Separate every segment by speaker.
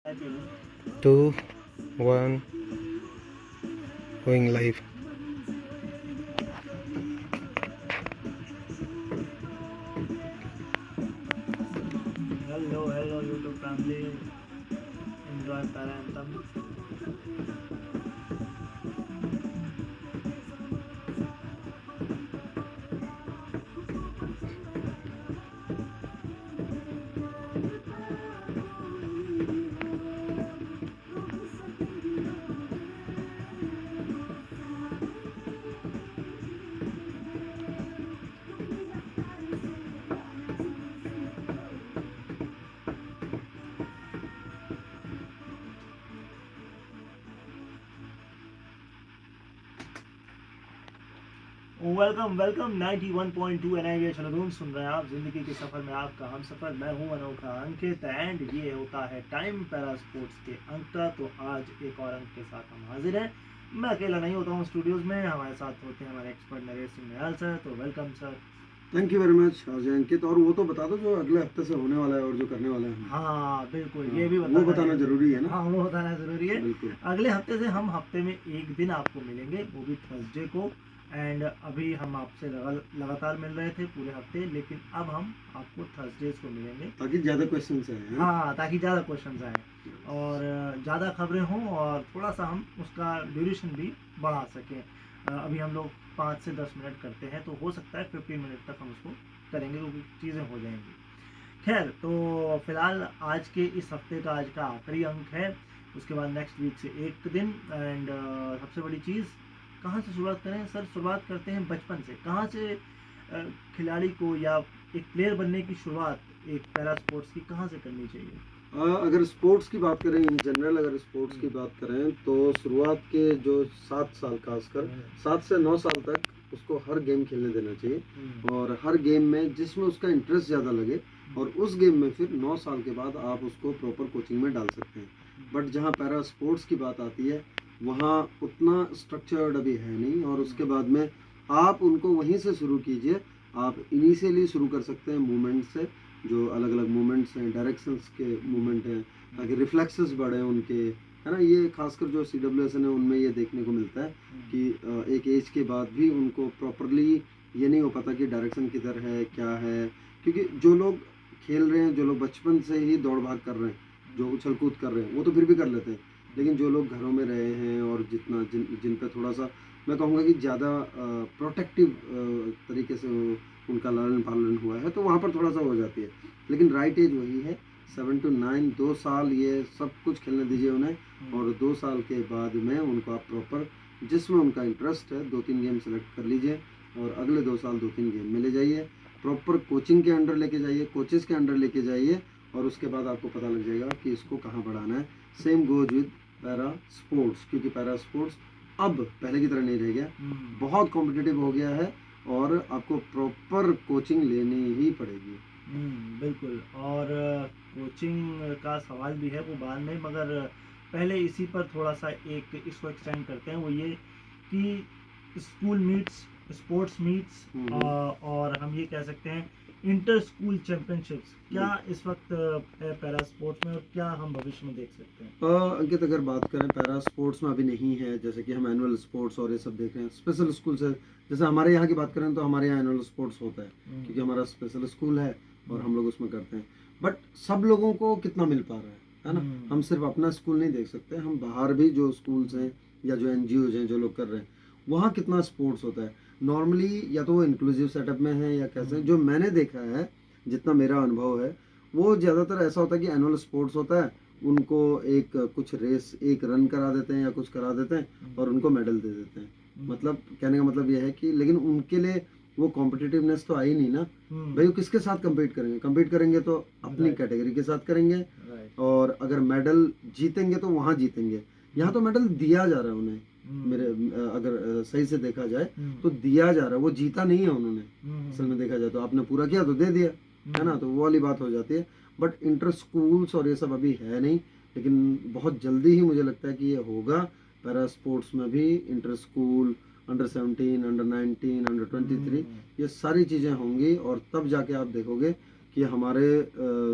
Speaker 1: 2, 1, going live.
Speaker 2: Hello YouTube family. Enjoy Para Anthem. Welcome 91.2 NIV चलून सुन रहे हैं आप। जिंदगी के सफर में आपका हम सफर। मैं हूं अनोखा अंकित एंड ये होता है टाइम पैरा स्पोर्ट्स के अंक का। तो आज एक और अंक के साथ हम हाजिर हैं। मैं अकेला नहीं होता हूं स्टूडियोज में, हमारे साथ होते हैं हमारे एक्सपर्ट नरेश सिंह निहाल सर। तो welcome sir.
Speaker 3: Thank you very much Ajay Ankit. और वो तो बता दो जो अगले हफ्ते से होने वाला है और जो करने वाला है।
Speaker 2: हाँ बिल्कुल,
Speaker 3: हाँ,
Speaker 2: ये भी
Speaker 3: वो बताना जरूरी है ना।
Speaker 2: हाँ वो बताना जरूरी है।
Speaker 3: बिल्कुल।
Speaker 2: अगले हफ्ते से हम हफ्ते में एक दिन आपको मिलेंगे, वो भी थर्सडे को। एंड अभी हम आपसे लगातार मिल रहे थे पूरे हफ्ते, लेकिन अब हम आपको थर्सडेज को मिलेंगे
Speaker 3: ताकि ज़्यादा क्वेश्चन आए।
Speaker 2: हाँ, ताकि ज़्यादा क्वेश्चन आए और ज़्यादा खबरें हों और थोड़ा सा हम उसका ड्यूरेशन भी बढ़ा सकें। अभी हम लोग 5 से 10 मिनट करते हैं, तो हो सकता है 15 मिनट तक हम उसको करेंगे, क्योंकि चीज़ें हो जाएंगी। खैर, तो फिलहाल आज के इस हफ्ते का आज का आखिरी अंक है। उसके बाद नेक्स्ट वीक से एक दिन। एंड सबसे बड़ी चीज़, कहाँ से शुरुआत करें सर? शुरुआत करते हैं बचपन से। कहाँ से खिलाड़ी को या एक प्लेयर बनने की शुरुआत एक पैरा स्पोर्ट्स की कहाँ से करनी चाहिए?
Speaker 3: अगर स्पोर्ट्स की बात करें, इन जनरल अगर स्पोर्ट्स की बात करें तो शुरुआत के जो 7 साल, खासकर 7 से 9 साल तक उसको हर गेम खेलने देना चाहिए। और हर गेम में जिसमें उसका इंटरेस्ट ज़्यादा लगे, और उस गेम में फिर 9 साल के बाद आप उसको प्रॉपर कोचिंग में डाल सकते हैं। बट जहाँ पैरा स्पोर्ट्स की बात आती है, वहाँ उतना स्ट्रक्चर्ड अभी है नहीं। और उसके बाद में आप उनको वहीं से शुरू कीजिए। आप इनिशियली शुरू कर सकते हैं मूवमेंट से, जो अलग अलग मूवमेंट्स हैं, डायरेक्शंस के मूवमेंट हैं, ताकि रिफ्लेक्सेस बढ़े उनके, है ना। ये खासकर जो CWSN है उनमें ये देखने को मिलता है कि एक एज के बाद भी उनको प्रॉपरली ये नहीं हो पाता कि डायरेक्शन किधर है, क्या है। क्योंकि जो लोग खेल रहे हैं, जो लोग बचपन से ही दौड़ भाग कर रहे हैं, जो उछल कूद कर रहे हैं, वो तो फिर भी कर लेते हैं। लेकिन जो लोग घरों में रहे हैं और जिन पे थोड़ा सा मैं कहूँगा कि ज़्यादा प्रोटेक्टिव तरीके से उनका लालन पालन हुआ है, तो वहाँ पर थोड़ा सा हो जाती है। लेकिन राइट एज वही है, 7 to 9, 2 साल ये सब कुछ खेलने दीजिए उन्हें। और 2 साल के बाद में उनको आप प्रॉपर जिसमें उनका इंटरेस्ट है 2-3 गेम सेलेक्ट कर लीजिए, और अगले 2 साल 2-3 गेम में ले जाइए। प्रॉपर कोचिंग के अंडर लेके जाइए, कोचेस के अंडर लेके जाइए, और उसके बाद आपको पता लग जाएगा कि इसको कहाँ बढ़ाना है। Same goes with para sports, क्योंकि पैरा स्पोर्ट्स अब पहले की तरह नहीं रह गया, बहुत कॉम्पिटिटिव हो गया है, और आपको प्रॉपर कोचिंग लेनी ही पड़ेगी।
Speaker 2: बिल्कुल। और कोचिंग का सवाल भी है, वो बाद में, मगर पहले इसी पर थोड़ा सा एक इसको एक्सटेंड करते हैं। वो ये कि स्कूल मीट्स, स्पोर्ट्स मीट्स, और हम ये कह सकते हैं इंटर स्कूल चैंपियनशिप्स, क्या इस वक्त है पैरा स्पोर्ट्स में, और क्या हम भविष्य में देख सकते हैं?
Speaker 3: अंकित, अगर बात करें पैरा स्पोर्ट्स में अभी नहीं है, जैसे कि हम एनुअल स्पोर्ट्स और ये सब देख रहे हैं स्पेशल स्कूल से। जैसे हमारे यहाँ की बात करें तो हमारे यहाँ एनुअल स्पोर्ट्स होता है, क्योंकि हमारा स्पेशल स्कूल है और हम लोग उसमें करते हैं। बट सब लोगों को कितना मिल पा रहा है ना। हम सिर्फ अपना स्कूल नहीं देख सकते, हम बाहर भी जो स्कूल्स हैं या जो NGOs हैं जो लोग कर रहे हैं, वहाँ कितना स्पोर्ट्स होता है। नॉर्मली या तो वो इंक्लूसिव सेटअप में है या कैसे, जो मैंने देखा है, जितना मेरा अनुभव है, वो ज़्यादातर ऐसा होता है कि एनुअल स्पोर्ट्स होता है, उनको एक कुछ रेस, एक रन करा देते हैं या कुछ करा देते हैं, और उनको मेडल दे देते हैं। मतलब कहने का मतलब यह है कि, लेकिन उनके लिए वो कॉम्पिटिटिवनेस तो आई नहीं ना भाई। वो किसके साथ कम्पीट करेंगे? कम्पीट करेंगे तो अपनी कैटेगरी के साथ करेंगे, और अगर मेडल जीतेंगे तो वहाँ जीतेंगे। यहाँ तो मेडल दिया जा रहा है उन्हें, मेरे अगर सही से देखा जाए तो दिया जा रहा है, वो जीता नहीं है उन्होंने। असल में देखा जाए तो आपने पूरा किया तो दे दिया, है ना। तो वो वाली बात हो जाती है। बट इंटर स्कूल्स और ये सब अभी है नहीं, लेकिन बहुत जल्दी ही मुझे लगता है कि ये होगा। पैरा स्पोर्ट्स में भी inter school, under 17, under 19, under 23, ये सारी चीज़ें होंगी। और तब जाके आप देखोगे कि हमारे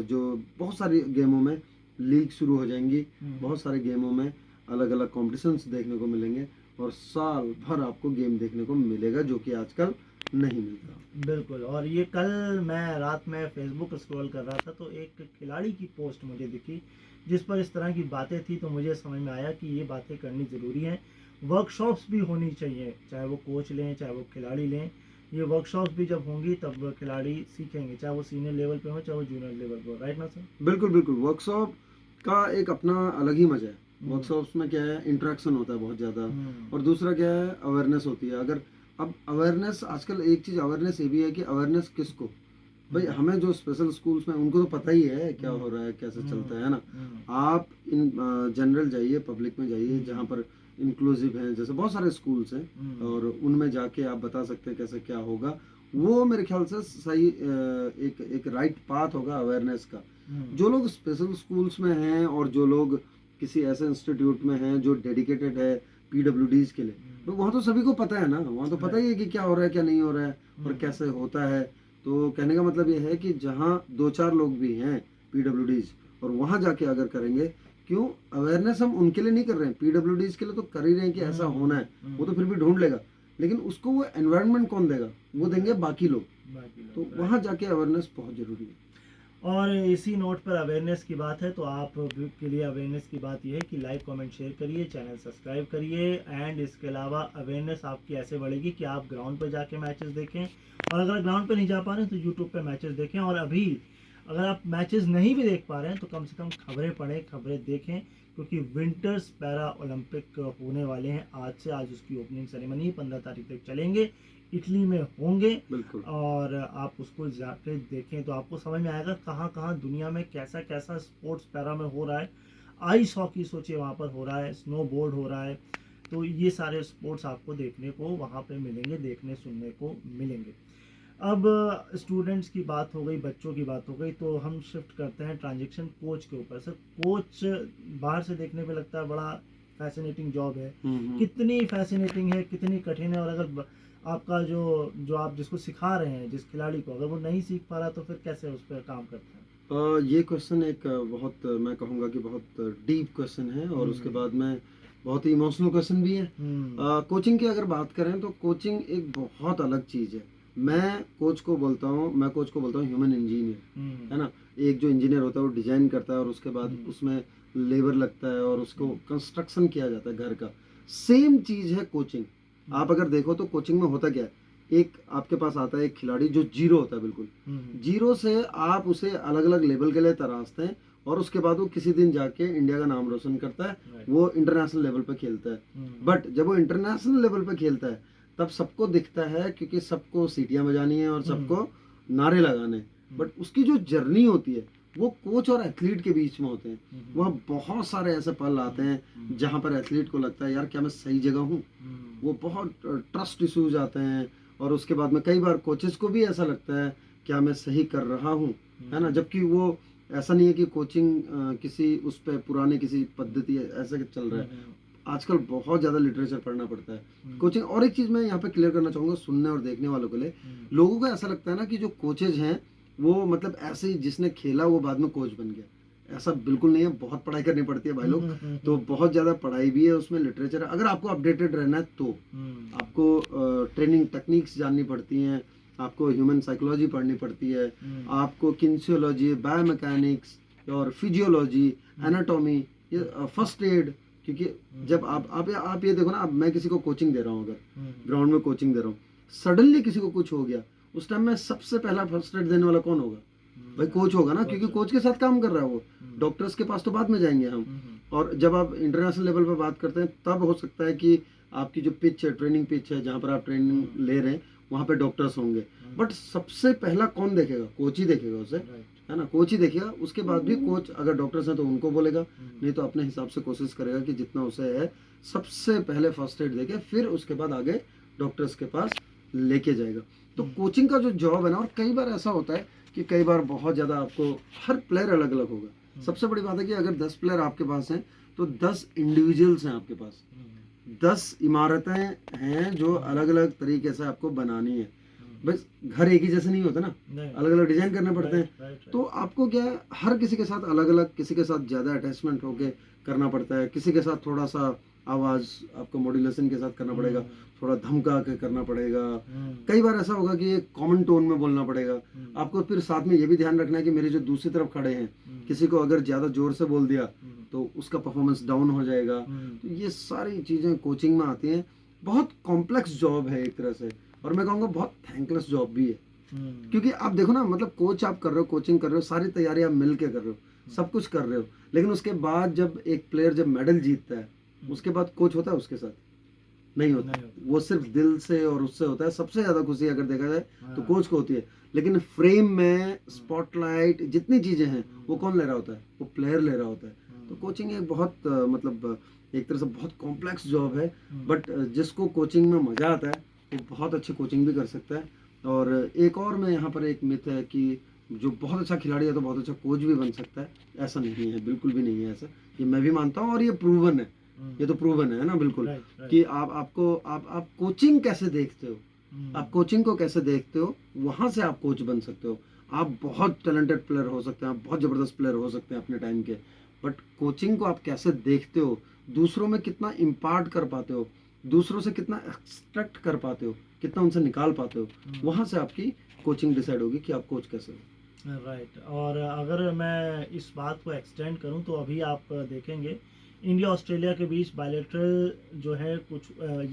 Speaker 3: जो बहुत सारी गेमों में लीग शुरू हो जाएंगी, बहुत सारे गेमों में अलग अलग कॉम्पिटिशन्स देखने को मिलेंगे और साल भर आपको गेम देखने को मिलेगा, जो कि आजकल नहीं मिलता।
Speaker 2: बिल्कुल। और ये कल मैं रात में फेसबुक स्क्रॉल कर रहा था तो एक खिलाड़ी की पोस्ट मुझे दिखी जिस पर इस तरह की बातें थी, तो मुझे समझ में आया कि ये बातें करनी ज़रूरी हैं। वर्कशॉप्स भी होनी चाहिए, चाहे वो कोच लें चाहे वो खिलाड़ी लें। ये वर्कशॉप्स भी जब होंगी तब खिलाड़ी सीखेंगे, चाहे वो सीनियर लेवल पे हो चाहे वो जूनियर लेवल पे हो। राइट ना सर?
Speaker 3: बिल्कुल बिल्कुल, वर्कशॉप का एक अपना अलग ही मजा है। वर्कशॉप्स में क्या है, इंटरेक्शन होता है बहुत ज़्यादा, और दूसरा क्या है, अवेयरनेस होती है। अगर अब अवेयरनेस, आजकल एक चीज़ अवेयरनेस ये भी है कि अवेयरनेस किसको, भाई हमें जो स्पेशल स्कूल्स में उनको तो पता ही है क्या हो रहा है, कैसे चलता है ना। आप इन जनरल जाइए, पब्लिक में जाइए, जहाँ पर इंक्लूसिव हैं, जैसे बहुत सारे स्कूल्स हैं, और उनमें जाके आप बता सकते हैं कैसे क्या होगा। वो मेरे ख्याल से सही एक राइट पाथ होगा अवेयरनेस का। जो लोग स्पेशल स्कूल्स में हैं और जो लोग किसी ऐसे इंस्टीट्यूट में हैं जो डेडिकेटेड है पीडब्ल्यूडीज के लिए, तो वहाँ तो सभी को पता है ना, वहाँ तो पता ही है कि क्या हो रहा है क्या नहीं हो रहा है और कैसे होता है। तो कहने का मतलब ये है कि जहाँ 2-4 लोग भी हैं पीडब्ल्यूडीज, और वहाँ जाके अगर करेंगे, क्यों अवेयरनेस हम उनके लिए नहीं कर रहे हैं, पीडब्ल्यूडीज के लिए तो कर ही रहे हैं कि ऐसा होना है, वो तो फिर भी ढूंढ लेगा, लेकिन उसको वो एनवायरनमेंट कौन देगा, वो देंगे बाकी लोग। तो वहाँ जाके अवेयरनेस बहुत जरूरी है।
Speaker 2: और इसी नोट पर अवेयरनेस की बात है तो आप के लिए अवेयरनेस की बात यह है कि लाइक कमेंट शेयर करिए, चैनल सब्सक्राइब करिए। एंड इसके अलावा अवेयरनेस आपकी ऐसे बढ़ेगी कि आप ग्राउंड पर जाके मैचेस देखें, और अगर ग्राउंड पर नहीं जा पा रहे हैं तो यूट्यूब पे मैचेस देखें। और अभी अगर आप मैचेस नहीं भी देख पा रहे हैं तो कम से कम खबरें पढ़ें, खबरें देखें, क्योंकि विंटर्स पैरा ओलंपिक होने वाले हैं आज से। आज उसकी ओपनिंग सेरेमनी 15 तारीख तक चलेंगे, इटली में होंगे, और आप उसको जाकर देखें तो आपको समझ में आएगा कहाँ कहाँ दुनिया में कैसा कैसा स्पोर्ट्स पैरा में हो रहा है। आइस हॉकी सोचिए वहाँ पर हो रहा है, स्नो बोर्ड हो रहा है, तो ये सारे स्पोर्ट्स आपको देखने को वहाँ पे मिलेंगे, देखने सुनने को मिलेंगे। अब स्टूडेंट्स की बात हो गई, बच्चों की बात हो गई, तो हम शिफ्ट करते हैं ट्रांजेक्शन कोच के ऊपर। सर, कोच बाहर से देखने पे लगता है बड़ा फैसिनेटिंग जॉब है, कितनी फैसिनेटिंग है, कितनी कठिन है, और अगर आपका जो आप जिसको सिखा रहे हैं, जिस खिलाड़ी को, अगर वो नहीं सीख पा रहा तो फिर कैसे उस पर काम करते हैं?
Speaker 3: ये क्वेश्चन एक बहुत, मैं कहूँगा कि बहुत डीप क्वेश्चन है, और उसके बाद में बहुत ही इमोशनल क्वेश्चन भी है। कोचिंग की अगर बात करें तो कोचिंग एक बहुत अलग चीज़ है। मैं कोच को बोलता हूँ ह्यूमन इंजीनियर, है ना। एक जो इंजीनियर होता है वो डिजाइन करता है, और उसके बाद उसमें लेबर लगता है और उसको कंस्ट्रक्शन किया जाता है घर का। सेम चीज़ है कोचिंग। आप अगर देखो तो कोचिंग में होता क्या है, एक आपके पास आता है एक खिलाड़ी जो जीरो होता है, बिल्कुल जीरो से आप उसे अलग अलग लेवल के लिए तराशते हैं, और उसके बाद वो किसी दिन जाके इंडिया का नाम रोशन करता है, वो इंटरनेशनल लेवल पे खेलता है। बट जब वो इंटरनेशनल लेवल पे खेलता है तब सबको दिखता है, क्योंकि सबको सीटियां बजानी है और सबको नारे लगाने, बट उसकी जो जर्नी होती है वो कोच और एथलीट के बीच में होते हैं। वहाँ बहुत सारे ऐसे पल आते हैं जहाँ पर एथलीट को लगता है यार क्या मैं सही जगह हूँ, वो बहुत ट्रस्ट इश्यूज आते हैं, और उसके बाद में कई बार कोचेस को भी ऐसा लगता है क्या मैं सही कर रहा हूँ, है ना। जबकि वो ऐसा नहीं है कि कोचिंग किसी उस पर पुराने किसी पद्धति ऐसे चल रहा है। आजकल बहुत ज़्यादा लिटरेचर पढ़ना पड़ता है कोचिंग। और एक चीज़ मैं यहाँ पे क्लियर करना चाहूँगा सुनने और देखने वालों के लिए, लोगों को ऐसा लगता है ना कि जो कोचेज हैं वो मतलब ऐसे ही जिसने खेला वो बाद में कोच बन गया, ऐसा बिल्कुल नहीं है। बहुत पढ़ाई करनी पड़ती है भाई लोग, तो बहुत ज़्यादा पढ़ाई भी है उसमें, लिटरेचर है। अगर आपको अपडेटेड रहना है तो आपको ट्रेनिंग टेक्निक्स जाननी पड़ती हैं, आपको ह्यूमन साइकोलॉजी पढ़नी पड़ती है, आपको किन्सियोलॉजी, बायोमैकेनिक्स और फिजियोलॉजी, एनाटॉमी, ये फर्स्ट एड। क्योंकि जब आप ये देखो ना, अब मैं किसी को कोचिंग दे रहा हूँ, अगर ग्राउंड में कोचिंग दे रहा हूँ, सडनली किसी को कुछ हो गया, उस टाइम में सबसे पहला फर्स्ट एड देने वाला कौन होगा? भाई कोच होगा ना, क्योंकि कोच के साथ काम कर रहा है वो। डॉक्टर्स के पास तो बाद में जाएंगे हम। और जब आप इंटरनेशनल लेवल पर बात करते हैं तब हो सकता है कि आपकी जो पिच है, ट्रेनिंग पिच है, जहाँ पर आप ट्रेनिंग ले रहे हैं वहाँ पे डॉक्टर्स होंगे, बट सबसे पहला कौन देखेगा? कोच ही देखेगा उसे, है ना। कोच ही देखेगा। उसके बाद भी कोच अगर डॉक्टर्स हैं तो उनको बोलेगा, नहीं तो अपने हिसाब से कोशिश करेगा कि जितना उसे है सबसे पहले फर्स्ट एड देके फिर उसके बाद आगे डॉक्टर्स के पास लेके जाएगा। तो कोचिंग का जो जॉब है ना, और कई बार ऐसा होता है कि कई बार बहुत ज़्यादा आपको, हर प्लेयर अलग अलग होगा। सबसे बड़ी बात है कि अगर 10 प्लेयर आपके पास हैं तो 10 इंडिविजुअल्स हैं आपके पास, 10 इमारतें हैं जो अलग अलग तरीके से आपको बनानी है। बस घर एक ही जैसे नहीं होता ना,
Speaker 2: नहीं,
Speaker 3: अलग अलग डिजाइन करने पड़ते हैं।
Speaker 2: राइट,
Speaker 3: तो आपको क्या है, हर किसी के साथ अलग अलग, किसी के साथ ज़्यादा अटैचमेंट होके करना पड़ता है, किसी के साथ थोड़ा सा आवाज़ आपको मॉड्यूलेशन के साथ करना पड़ेगा, थोड़ा धमका के करना पड़ेगा। कई बार ऐसा होगा कि एक कॉमन टोन में बोलना पड़ेगा आपको। फिर साथ में ये भी ध्यान रखना है कि मेरे जो दूसरी तरफ खड़े हैं, किसी को अगर ज़्यादा ज़ोर से बोल दिया तो उसका परफॉर्मेंस डाउन हो जाएगा। तो ये सारी चीज़ें कोचिंग में आती हैं। बहुत कॉम्प्लेक्स जॉब है एक तरह से, और मैं कहूँगा बहुत थैंकलेस जॉब भी है। क्योंकि आप देखो ना, मतलब कोच आप कर रहे हो, कोचिंग कर रहे हो, सारी तैयारी आप मिल के कर रहे हो, सब कुछ कर रहे हो, लेकिन उसके बाद जब एक प्लेयर जब मेडल जीतता है, उसके बाद कोच होता है उसके साथ? नहीं होता। वो सिर्फ दिल से और उससे होता है। सबसे ज़्यादा खुशी अगर देखा जाए तो कोच को होती है, लेकिन फ्रेम में स्पॉटलाइट जितनी चीज़ें हैं वो कौन ले रहा होता है? वो प्लेयर ले रहा होता है। तो कोचिंग एक बहुत मतलब एक तरह से बहुत कॉम्प्लेक्स जॉब है, बट जिसको कोचिंग में मज़ा आता है वो बहुत अच्छी कोचिंग भी कर सकता है। और एक और मैं यहाँ पर एक मिथ है कि जो बहुत अच्छा खिलाड़ी है तो बहुत अच्छा कोच भी बन सकता है। ऐसा नहीं है, बिल्कुल भी नहीं है ऐसा। ये मैं भी मानता हूँ और ये प्रूवन है। ये तो प्रूवन है ना, बिल्कुल। कि आप कोचिंग कैसे देखते हो, आप कोचिंग को कैसे देखते हो, वहाँ से आप कोच बन सकते हो। आप बहुत टैलेंटेड प्लेयर हो सकते हैं, आप बहुत ज़बरदस्त प्लेयर हो सकते हैं अपने टाइम के, बट कोचिंग को आप कैसे देखते हो, दूसरों में कितना इम्पार्ट कर पाते हो, दूसरों से कितना एक्सट्रैक्ट कर पाते हो, कितना उनसे निकाल पाते हो, वहाँ से आपकी कोचिंग डिसाइड होगी कि आप कोच कैसे हो।
Speaker 2: राइट। और अगर मैं इस बात को एक्सटेंड करूं तो अभी आप देखेंगे इंडिया ऑस्ट्रेलिया के बीच बायलैटरल जो है कुछ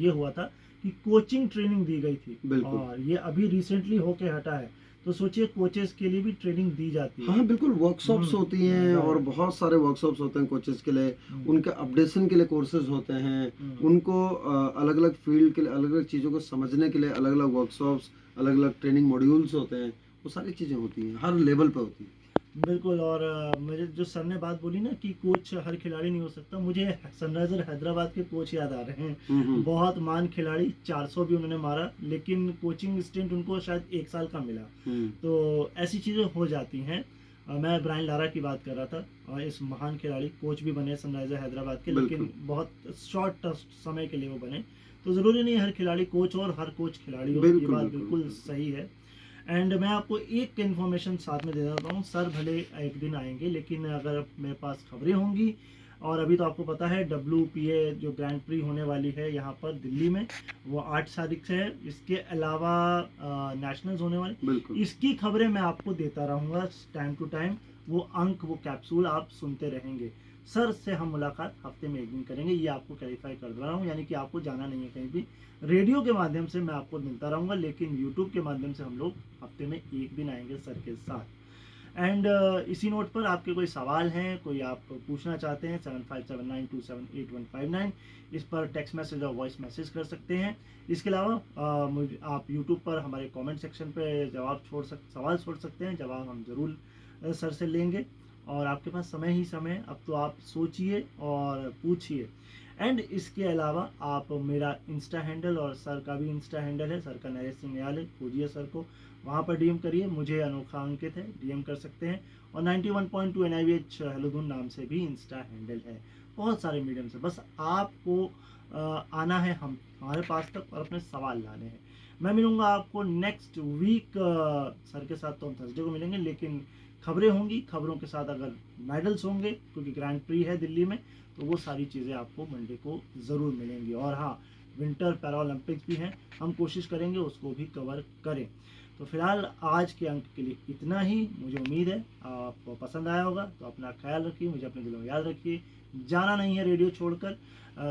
Speaker 2: ये हुआ था कि कोचिंग ट्रेनिंग दी गई थी, और ये अभी रिसेंटली होके हटा है। तो सोचिए कोचेस के लिए भी ट्रेनिंग दी जाती है।
Speaker 3: हाँ बिल्कुल, वर्कशॉप्स होती हैं और बहुत सारे वर्कशॉप्स होते हैं कोचेस के लिए, उनके अपडेशन के लिए कोर्सेज होते हैं, उनको अलग अलग फील्ड के लिए, अलग अलग चीज़ों को समझने के लिए अलग अलग वर्कशॉप्स, अलग अलग ट्रेनिंग मॉड्यूल्स होते हैं। वो सारी चीज़ें होती हैं, हर लेवल पे होती हैं।
Speaker 2: बिल्कुल। और मुझे जो सर ने बात बोली ना कि कोच हर खिलाड़ी नहीं हो सकता, मुझे सनराइजर हैदराबाद के कोच याद आ रहे हैं। बहुत मान खिलाड़ी, 400 भी उन्होंने मारा, लेकिन कोचिंग स्टेंट उनको शायद 1 साल का मिला। तो ऐसी चीज़ें हो जाती हैं। मैं ब्रायन लारा की बात कर रहा था, और इस महान खिलाड़ी कोच भी बने सनराइजर हैदराबाद के, लेकिन बहुत शॉर्ट समय के लिए वो बने। तो ज़रूरी नहीं हर खिलाड़ी कोच और हर कोच खिलाड़ी हो, ये बात बिल्कुल सही है। एंड मैं आपको एक इन्फॉर्मेशन साथ में दे देता हूँ, सर भले एक दिन आएंगे, लेकिन अगर मेरे पास खबरें होंगी, और अभी तो आपको पता है WPA जो ग्रैंड प्री होने वाली है यहाँ पर दिल्ली में, वो 8 तारीख से है। इसके अलावा नेशनल्स होने वाले, इसकी खबरें मैं आपको देता रहूँगा टाइम टू टाइम। वो अंक, वो कैप्सूल आप सुनते रहेंगे। सर से हम मुलाकात हफ्ते में एक दिन करेंगे, ये आपको क्लैरिफाई कर रहा हूँ, यानी कि आपको जाना नहीं है कहीं भी। रेडियो के माध्यम से मैं आपको मिलता रहूँगा, लेकिन यूट्यूब के माध्यम से हम लोग हफ्ते में एक दिन आएंगे सर के साथ। एंड इसी नोट पर आपके कोई सवाल हैं, कोई आप पूछना चाहते हैं, 7579278159 इस पर टेक्स्ट मैसेज और वॉइस मैसेज कर सकते हैं। इसके अलावा आप यूट्यूब पर हमारे कमेंट सेक्शन पे सवाल छोड़ सकते हैं, जवाब हम ज़रूर सर से लेंगे। और आपके पास समय ही समय, अब तो आप सोचिए और पूछिए। एंड इसके अलावा आप मेरा इंस्टा हैंडल और सर का भी इंस्टा हैंडल है, सर का नरेश सिंह याल, खोजिए सर को, वहाँ पर डीएम करिए। मुझे अनोखा अंकित है, डीएम कर सकते हैं। और 91.2 NIVH हेलोधुन नाम से भी इंस्टा हैंडल है। बहुत सारे मीडियम से, बस आपको आना है हमारे पास तक और अपने सवाल लाने हैं। मैं मिलूंगा आपको नेक्स्ट वीक सर के साथ, तो हम थर्सडे को मिलेंगे, लेकिन खबरें होंगी, खबरों के साथ अगर मेडल्स होंगे, क्योंकि ग्रैंड प्री है दिल्ली में, तो वो सारी चीज़ें आपको मंडे को ज़रूर मिलेंगी। और हाँ, विंटर पैरालंपिक्स भी हैं, हम कोशिश करेंगे उसको भी कवर करें। तो फिलहाल आज के अंक के लिए इतना ही। मुझे उम्मीद है आपको पसंद आया होगा। तो अपना ख्याल रखिए, मुझे अपने दिलों में याद रखिए, जाना नहीं है रेडियो छोड़कर,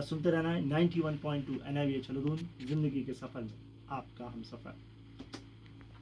Speaker 2: सुनते रहना है 91.2 NIVH हेलोधुन, जिंदगी के सफ़र में आपका हम सफ़र।